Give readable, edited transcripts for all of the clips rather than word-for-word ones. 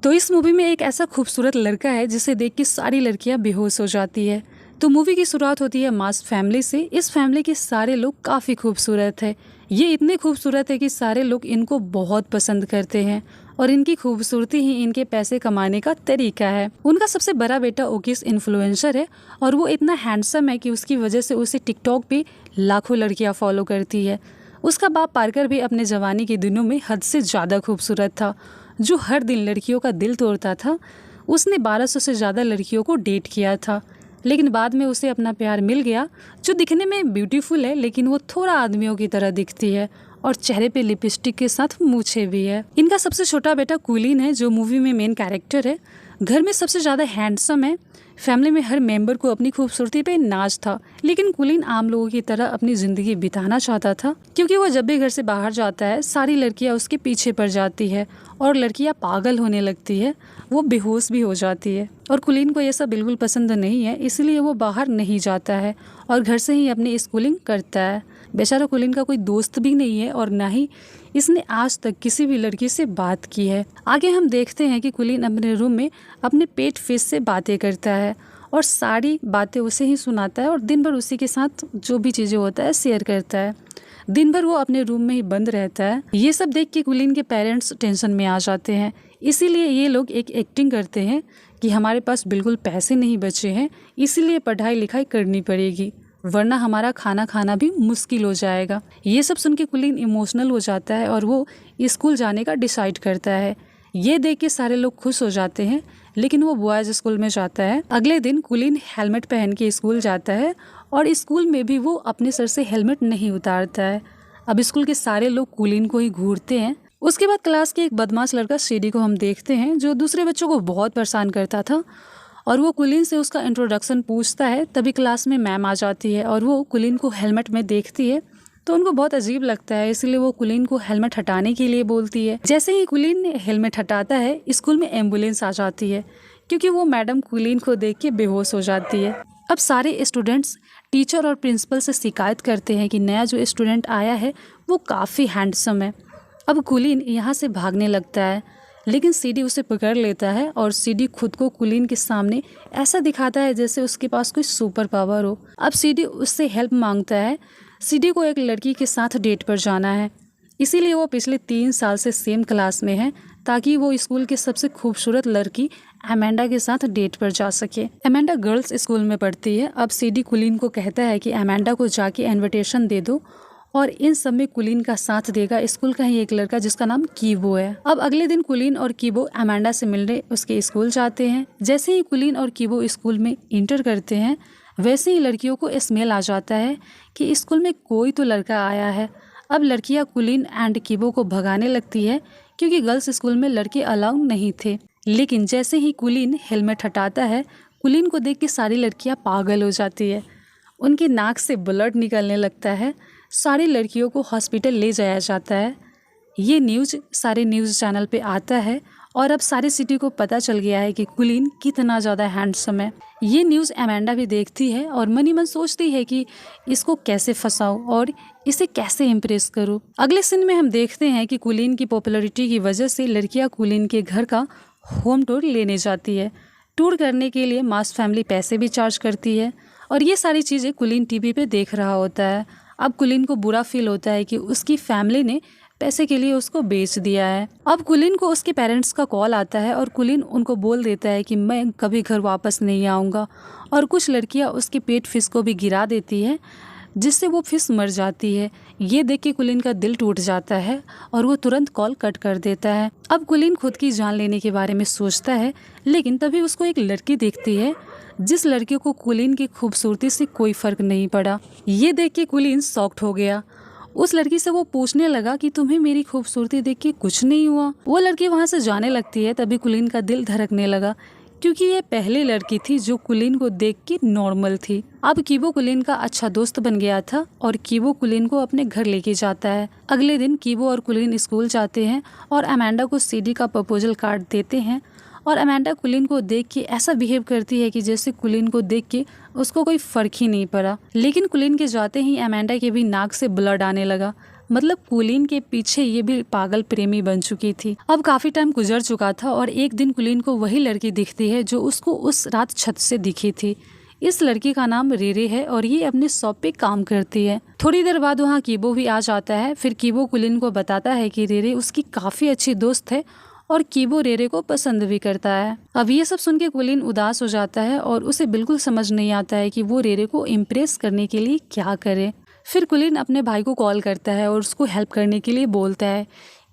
तो इस मूवी में एक ऐसा खूबसूरत लड़का है जिसे देख के सारी लड़कियां बेहोश हो जाती है। तो मूवी की शुरुआत होती है मास फैमिली से। इस फैमिली के सारे लोग काफ़ी खूबसूरत है। ये इतने खूबसूरत है कि सारे लोग इनको बहुत पसंद करते हैं और इनकी खूबसूरती ही इनके पैसे कमाने का तरीका है। उनका सबसे बड़ा बेटा ओकिस इन्फ्लुएंसर है और वो इतना हैंडसम है कि उसकी वजह से उसे टिकटॉक पे लाखों लड़कियां फॉलो करती है। उसका बाप पार्कर भी अपने जवानी के दिनों में हद से ज़्यादा खूबसूरत था, जो हर दिन लड़कियों का दिल तोड़ता था। उसने 1200 से ज़्यादा लड़कियों को डेट किया था, लेकिन बाद में उसे अपना प्यार मिल गया, जो दिखने में ब्यूटीफुल है लेकिन वो थोड़ा आदमियों की तरह दिखती है और चेहरे पे लिपस्टिक के साथ मूछें भी है। इनका सबसे छोटा बेटा कुलीन है, जो मूवी में मेन कैरेक्टर है। घर में सबसे ज़्यादा हैंडसम है। फैमिली में हर मेंबर को अपनी खूबसूरती पे नाज था, लेकिन कुलीन आम लोगों की तरह अपनी ज़िंदगी बिताना चाहता था, क्योंकि वो जब भी घर से बाहर जाता है सारी लड़कियां उसके पीछे पड़ जाती है और लड़कियां पागल होने लगती है, वो बेहोश भी हो जाती है। और कुलीन को ये सब बिल्कुल पसंद नहीं है, इसलिए वो बाहर नहीं जाता है और घर से ही अपनी स्कूलिंग करता है। बेचारा कुलीन का कोई दोस्त भी नहीं है और ना ही इसने आज तक किसी भी लड़की से बात की है। आगे हम देखते हैं कि कुलीन अपने रूम में अपने पेट फिश से बातें करता है और सारी बातें उसे ही सुनाता है और दिन भर उसी के साथ जो भी चीज़ें होता है शेयर करता है। दिन भर वो अपने रूम में ही बंद रहता है। ये सब देख के कुलीन के पेरेंट्स टेंशन में आ जाते हैं, इसीलिए ये लोग एक एक्टिंग करते हैं कि हमारे पास बिल्कुल पैसे नहीं बचे हैं, इसीलिए पढ़ाई लिखाई करनी पड़ेगी, वरना हमारा खाना खाना भी मुश्किल हो जाएगा। ये सब सुन के कुलीन इमोशनल हो जाता है और वो स्कूल जाने का डिसाइड करता है। ये देख के सारे लोग खुश हो जाते हैं, लेकिन वो बॉयज़ स्कूल में जाता है। अगले दिन कुलीन हेलमेट पहन के स्कूल जाता है और स्कूल में भी वो अपने सर से हेलमेट नहीं उतारता है। अब स्कूल के सारे लोग कुलीन को ही घूरते हैं। उसके बाद क्लास के एक बदमाश लड़का सीडी को हम देखते हैं, जो दूसरे बच्चों को बहुत परेशान करता था और वो कुलीन से उसका इंट्रोडक्शन पूछता है। तभी क्लास में मैम आ जाती है और वो कुलीन को हेलमेट में देखती है तो उनको बहुत अजीब लगता है, इसलिए वो कुलीन को हेलमेट हटाने के लिए बोलती है। जैसे ही कुलीन ने हेलमेट हटाता है, स्कूल में एम्बुलेंस आ जाती है, क्योंकि वो मैडम कुलीन को देख के बेहोश हो जाती है। अब सारे स्टूडेंट्स टीचर और प्रिंसिपल से शिकायत करते हैं कि नया जो स्टूडेंट आया है वो काफ़ी हैंडसम है। अब कुलीन यहाँ से भागने लगता है, लेकिन सीडी उसे पकड़ लेता है और सीडी खुद को कुलीन के सामने ऐसा दिखाता है जैसे उसके पास कोई सुपर पावर हो। अब सीडी उससे हेल्प मांगता है। सीडी को एक लड़की के साथ डेट पर जाना है, इसीलिए वो पिछले 3 साल से सेम क्लास में है, ताकि वो स्कूल के सबसे खूबसूरत लड़की अमेंडा के साथ डेट पर जा सके। अमेंडा गर्ल्स स्कूल में पढ़ती है। अब सीडी कुलीन को कहता है कि अमेंडा को जाके इन्विटेशन दे दो, और इन सब में कुलीन का साथ देगा स्कूल का ही एक लड़का जिसका नाम कीबो है। अब अगले दिन कुलीन और कीबो अमेंडा से मिलने उसके स्कूल जाते हैं। जैसे ही कुलीन और कीबो स्कूल में इंटर करते हैं, वैसे ही लड़कियों को स्मेल आ जाता है कि स्कूल में कोई तो लड़का आया है। अब लड़कियां कुलीन एंड कीबो को भगाने लगती है, क्योंकि गर्ल्स स्कूल में लड़के अलाउ नहीं थे। लेकिन जैसे ही कुलीन हेलमेट हटाता है, कुलीन को देख के सारी लड़कियां पागल हो जाती है। उनकी नाक से ब्लड निकलने लगता है। सारी लड़कियों को हॉस्पिटल ले जाया जाता है। ये न्यूज़ सारे न्यूज़ चैनल पे आता है और अब सारी सिटी को पता चल गया है कि कुलीन कितना ज़्यादा हैंडसम है। ये न्यूज़ अमेंडा भी देखती है और मन ही मन सोचती है कि इसको कैसे फंसाऊं और इसे कैसे इम्प्रेस करूं। अगले सीन में हम देखते हैं कि कुलीन की पॉपुलैरिटी की वजह से लड़कियां कुलीन के घर का होम टूर लेने जाती है। टूर करने के लिए मास फैमिली पैसे भी चार्ज करती है और ये सारी चीज़ें कुलीन टीवी पे देख रहा होता है। अब कुलीन को बुरा फील होता है कि उसकी फैमिली ने पैसे के लिए उसको बेच दिया है। अब कुलीन को उसके पेरेंट्स का कॉल आता है और कुलीन उनको बोल देता है कि मैं कभी घर वापस नहीं आऊँगा, और कुछ लड़कियाँ उसके पेट फिश को भी गिरा देती है, जिससे वो फिश मर जाती है। ये देख के कुलीन का दिल टूट जाता है और वो तुरंत कॉल कट कर देता है। अब कुलीन खुद की जान लेने के बारे में सोचता है, लेकिन तभी उसको एक लड़की दिखती है, जिस लड़की को कुलीन की खूबसूरती से कोई फर्क नहीं पड़ा। ये देख के कुलीन शॉक्ड हो गया। उस लड़की से वो पूछने लगा कि तुम्हें मेरी खूबसूरती देख के कुछ नहीं हुआ। वो लड़की वहाँ से जाने लगती है। तभी कुलीन का दिल धड़कने लगा, क्योंकि ये पहली लड़की थी जो कुलीन को देख के नॉर्मल थी। अब कीबो कुलीन का अच्छा दोस्त बन गया था और कीबो कुलीन को अपने घर लेके जाता है। अगले दिन कीबो और कुलीन स्कूल जाते हैं और अमेंडा को सीडी का प्रपोजल कार्ड देते हैं, और अमेंडा कुलीन को देख के ऐसा बिहेव करती है कि जैसे कुलीन को देख के उसको कोई फर्क ही नहीं पड़ा। लेकिन कुलीन के जाते ही अमेंडा के भी नाक से ब्लड आने लगा। मतलब कुलीन के पीछे ये भी पागल प्रेमी बन चुकी थी। अब काफी टाइम गुजर चुका था और एक दिन कुलीन को वही लड़की दिखती है जो उसको उस रात छत से दिखी थी। इस लड़की का नाम रेरे है और ये अपने शॉप पे काम करती है। थोड़ी देर बाद वहाँ कीबो भी आ जाता है। फिर कीबो कुलीन को बताता है कि रेरे उसकी काफी अच्छी दोस्त है और कीबो रेरे को पसंद भी करता है। अब ये सब सुन के कुलीन उदास हो जाता है और उसे बिल्कुल समझ नहीं आता है कि वो रेरे को इम्प्रेस करने के लिए क्या करे। फिर कुलीन अपने भाई को कॉल करता है और उसको हेल्प करने के लिए बोलता है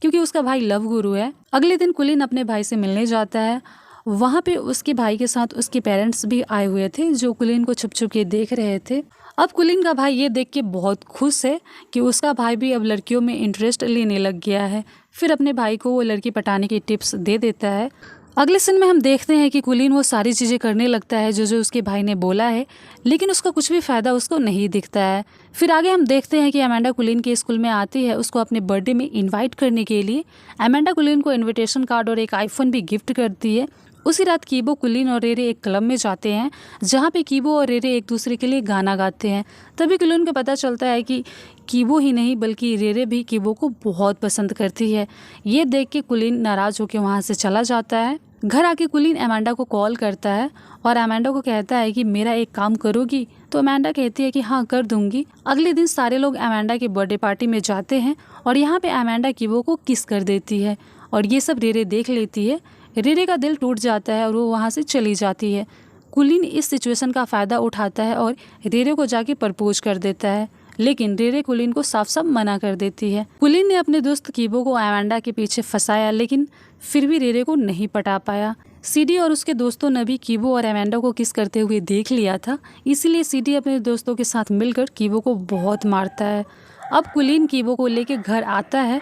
क्योंकि उसका भाई लव गुरु है। अगले दिन कुलीन अपने भाई से मिलने जाता है। वहाँ पे उसके भाई के साथ उसके पेरेंट्स भी आए हुए थे जो कुलीन को छुप छुप के देख रहे थे। अब कुलीन का भाई ये देख के बहुत खुश है कि उसका भाई भी अब लड़कियों में इंटरेस्ट लेने लग गया है। फिर अपने भाई को वो लड़की पटाने की टिप्स दे देता है। अगले सीन में हम देखते हैं कि कुलीन वो सारी चीज़ें करने लगता है जो जो उसके भाई ने बोला है, लेकिन उसका कुछ भी फ़ायदा उसको नहीं दिखता है। फिर आगे हम देखते हैं कि अमेंडा कुलीन के स्कूल में आती है उसको अपने बर्थडे में इनवाइट करने के लिए। अमेंडा कुलीन को इनविटेशन कार्ड और एक आईफोन भी गिफ्ट करती है। उसी रात कीबो, कुलीन और रेरे एक क्लब में जाते हैं जहाँ पे कीबो और रेरे एक दूसरे के लिए गाना गाते हैं। तभी कुलीन को पता चलता है कि कीबो ही नहीं बल्कि रेरे भी कीबो को बहुत पसंद करती है। ये देख के कुलीन नाराज़ होकर वहाँ से चला जाता है। घर आके कुलीन अमेंडा को कॉल करता है और अमेंडा को कहता है कि मेरा एक काम करोगी? तो अमेंडा कहती है कि हाँ कर दूंगी। अगले दिन सारे लोग अमेंडा की बर्थडे पार्टी में जाते हैं और यहाँ पे अमेंडा कीबो को किस कर देती है और ये सब रेरे देख लेती है। रेरे का दिल टूट जाता है और वो वहाँ से चली जाती है। कुलीन इस सिचुएशन का फ़ायदा उठाता है और रेरे को जाके प्रपोज कर देता है, लेकिन रेरे कुलीन को साफ साफ मना कर देती है। कुलीन ने अपने दोस्त कीबो को अमेंडा के पीछे फंसाया, लेकिन फिर भी रेरे को नहीं पटा पाया। सीडी और उसके दोस्तों ने भी कीबो और अमेंडा को किस करते हुए देख लिया था, इसीलिए सीडी अपने दोस्तों के साथ मिलकर कीबो को बहुत मारता है। अब कुलीन कीबो को लेके घर आता है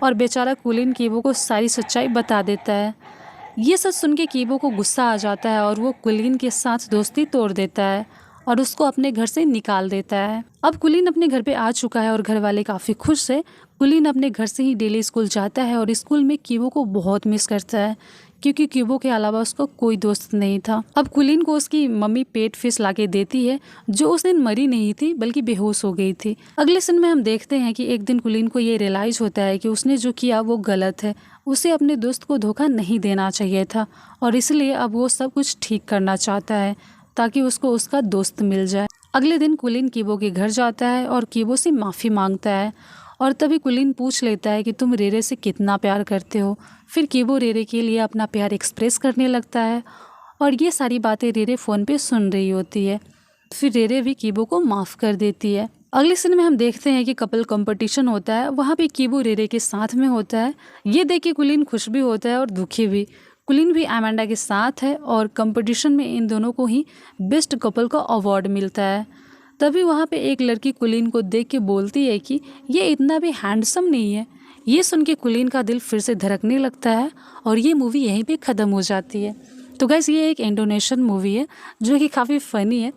और बेचारा कुलीन कीबो को सारी सच्चाई बता देता है। ये सब सुन के कीबो को गुस्सा आ जाता है और वो कुलीन के साथ दोस्ती तोड़ देता है और उसको अपने घर से निकाल देता है। अब कुलीन अपने घर पे आ चुका है और घर वाले काफ़ी खुश है। कुलीन अपने घर से ही डेली स्कूल जाता है और स्कूल में कीबो को बहुत मिस करता है क्योंकि कीबो के अलावा उसको कोई दोस्त नहीं था। अब कुलीन को उसकी मम्मी पेट फिश लाके देती है जो उस दिन मरी नहीं थी बल्कि बेहोश हो गई थी। अगले सीन में हम देखते हैं कि एक दिन कुलीन को ये रियलाइज होता है कि उसने जो किया वो गलत है। उसे अपने दोस्त को धोखा नहीं देना चाहिए था और इसलिए अब वो सब कुछ ठीक करना चाहता है ताकि उसको उसका दोस्त मिल जाए। अगले दिन कुलीन कीबो के घर जाता है और कीबो से माफ़ी मांगता है और तभी कुलीन पूछ लेता है कि तुम रेरे से कितना प्यार करते हो। फिर कीबो रेरे के लिए अपना प्यार एक्सप्रेस करने लगता है और ये सारी बातें रेरे फ़ोन पे सुन रही होती है। फिर रेरे भी कीबो को माफ़ कर देती है। अगले सीन में हम देखते हैं कि कपल कंपटीशन होता है, वहाँ पे कीबो रेरे के साथ में होता है। ये देख के कुलीन खुश भी होता है और दुखी भी। कुलीन भी अमेंडा के साथ है और कंपटीशन में इन दोनों को ही बेस्ट कपल का अवार्ड मिलता है। तभी वहाँ पे एक लड़की कुलीन को देख के बोलती है कि ये इतना भी हैंडसम नहीं है। ये सुन के कुलीन का दिल फिर से धड़कने लगता है और ये मूवी यहीं पे ख़त्म हो जाती है। तो गाइस ये एक इंडोनेशियन मूवी है जो कि काफ़ी फ़नी है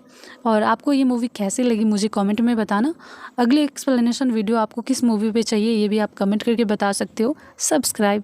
और आपको ये मूवी कैसी लगी मुझे कमेंट में बताना। अगली एक्सप्लेनेशन वीडियो आपको किस मूवी पे चाहिए ये भी आप कमेंट करके बता सकते हो। सब्सक्राइब।